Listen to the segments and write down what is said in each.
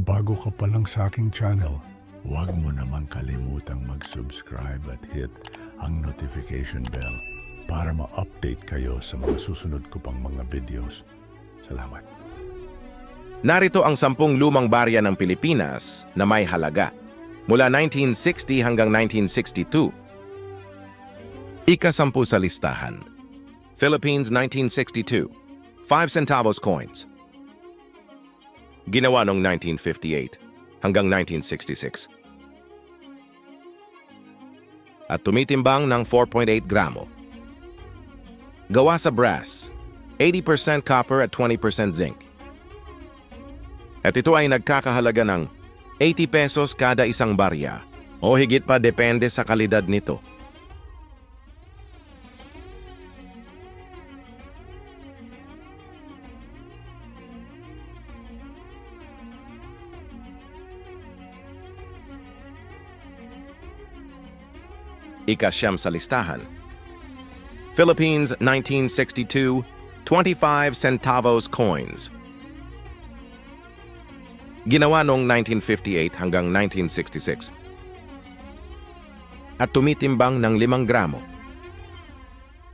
Kung bago ka pa lang sa aking channel, huwag mo naman kalimutang mag-subscribe at hit ang notification bell para ma-update kayo sa mga susunod ko pang mga videos. Salamat. Narito ang 10 lumang barya ng Pilipinas na may halaga mula 1960 hanggang 1962. Ika-10 sa listahan. Philippines 1962, 5 centavos coins. Ginawa noong 1958 hanggang 1966. At tumitimbang ng 4.8 gramo. Gawa sa brass, 80% copper at 20% zinc. At ito ay nagkakahalaga ng 80 pesos kada isang barya o higit pa depende sa kalidad nito. Ika-9 sa listahan. Philippines 1962, 25 centavos coins. Ginawa noong 1958 hanggang 1966. At tumitimbang ng 5 gramo.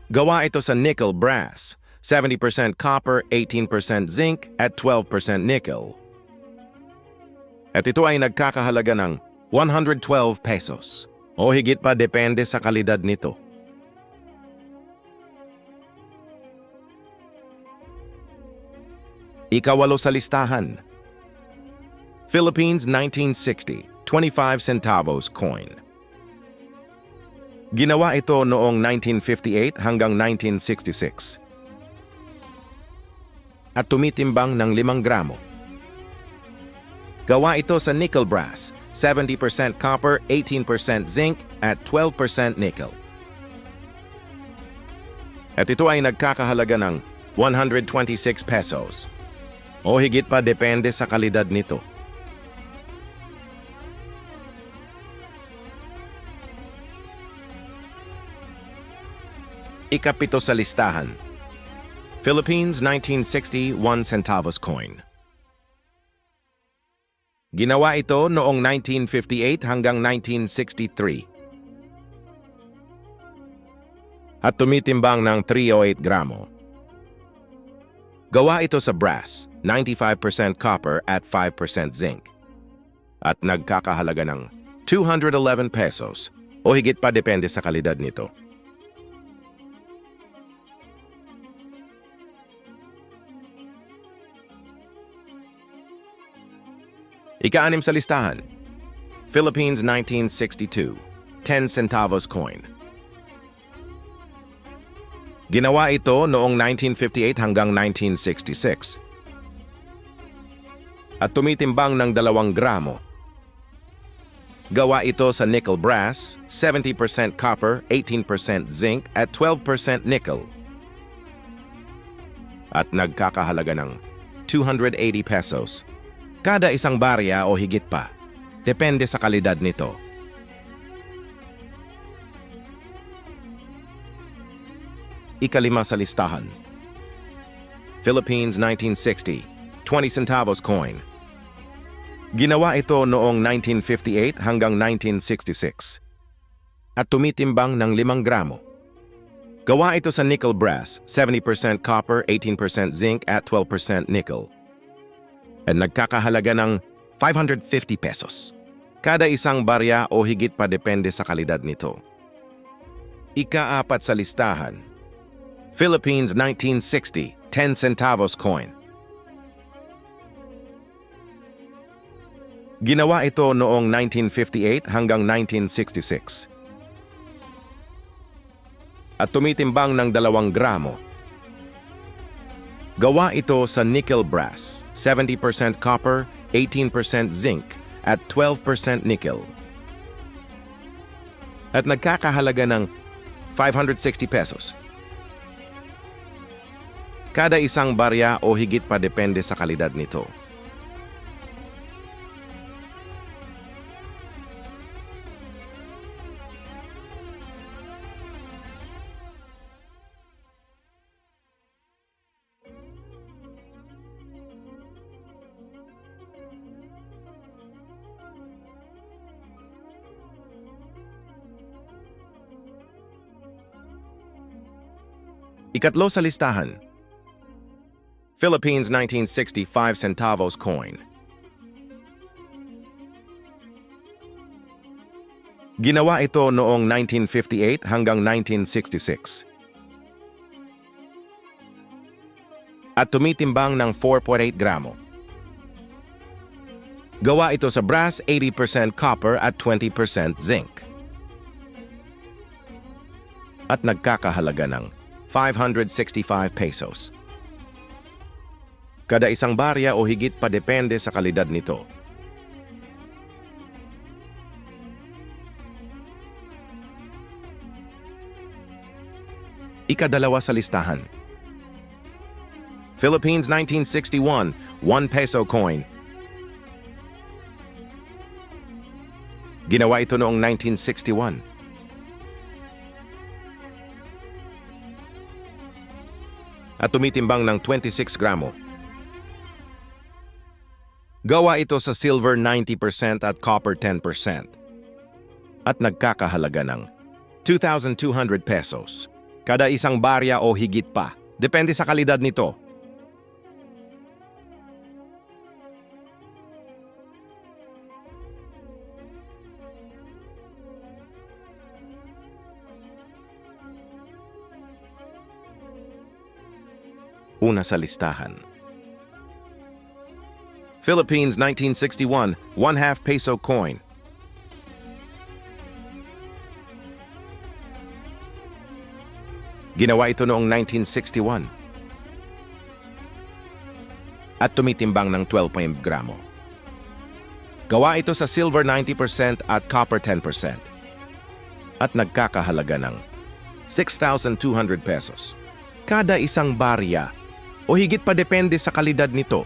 Gawa ito sa nickel brass, 70% copper, 18% zinc at 12% nickel. At ito ay nagkakahalaga ng 112 pesos. O higit pa depende sa kalidad nito. Ika-8 sa listahan. Philippines 1960, 25 centavos coin. Ginawa ito noong 1958 hanggang 1966. At tumitimbang ng 5 gramo. Gawa ito sa nickel brass, 70% copper, 18% zinc, at 12% nickel. At ito ay nagkakahalaga ng 126 pesos. O higit pa depende sa kalidad nito. Ika-7 sa listahan. Philippines 1960, 1 centavos coin. Ginawa ito noong 1958 hanggang 1963. At tumitimbang ng 308 gramo. Gawa ito sa brass, 95% copper at 5% zinc. At nagkakahalaga ng 211 pesos o higit pa depende sa kalidad nito. Ika-6 sa listahan. Philippines 1962, 10 centavos coin. Ginawa ito noong 1958 hanggang 1966. At tumitimbang ng 2 gramo. Gawa ito sa nickel brass, 70% copper, 18% zinc at 12% nickel. At nagkakahalaga ng 280 pesos. Kada isang barya o higit pa. Depende sa kalidad nito. Ika-5 sa listahan. Philippines 1960, 20 centavos coin. Ginawa ito noong 1958 hanggang 1966. At tumitimbang ng 5 gramo. Gawa ito sa nickel brass, 70% copper, 18% zinc at 12% nickel. At nagkakahalaga ng 550 pesos. Kada isang barya o higit pa depende sa kalidad nito. Ika-4 sa listahan. Philippines 1960, 10 centavos coin. Ginawa ito noong 1958 hanggang 1966. At tumitimbang ng 2 gramo. Gawa ito sa nickel brass, 70% copper, 18% zinc, at 12% nickel. At nagkakahalaga ng 560 pesos. Kada isang barya o higit pa depende sa kalidad nito. Ikatlo sa listahan. Philippines 1960 5 centavos coin. Ginawa ito noong 1958 hanggang 1966. At tumitimbang ng 4.8 gramo. Gawa ito sa brass, 80% copper at 20% zinc. At nagkakahalaga ng 565 pesos. Kada isang barya o higit pa depende sa kalidad nito. Ikadalawa sa listahan. Philippines 1961 1 peso coin. Ginawa ito noong 1961. At tumitimbang ng 26 gramo. Gawa ito sa silver 90% at copper 10%. At nagkakahalaga ng 2,200 pesos. Kada isang barya o higit pa. Depende sa kalidad nito. Una sa listahan. Philippines 1961 1/2 peso coin. Ginawa ito noong 1961. At tumitimbang ng 12 gramo. Gawa ito sa silver 90% at copper 10%. At nagkakahalaga ng 6,200 pesos. Kada isang barya o higit pa depende sa kalidad nito.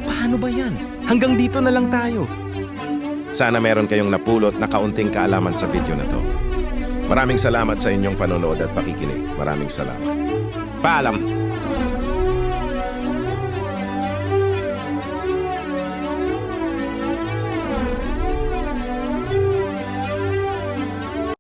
Paano ba yan? Hanggang dito na lang tayo. Sana meron kayong napulot na kaunting kaalaman sa video na to. Maraming salamat sa inyong panonood at pakikinig. Maraming salamat. Paalam!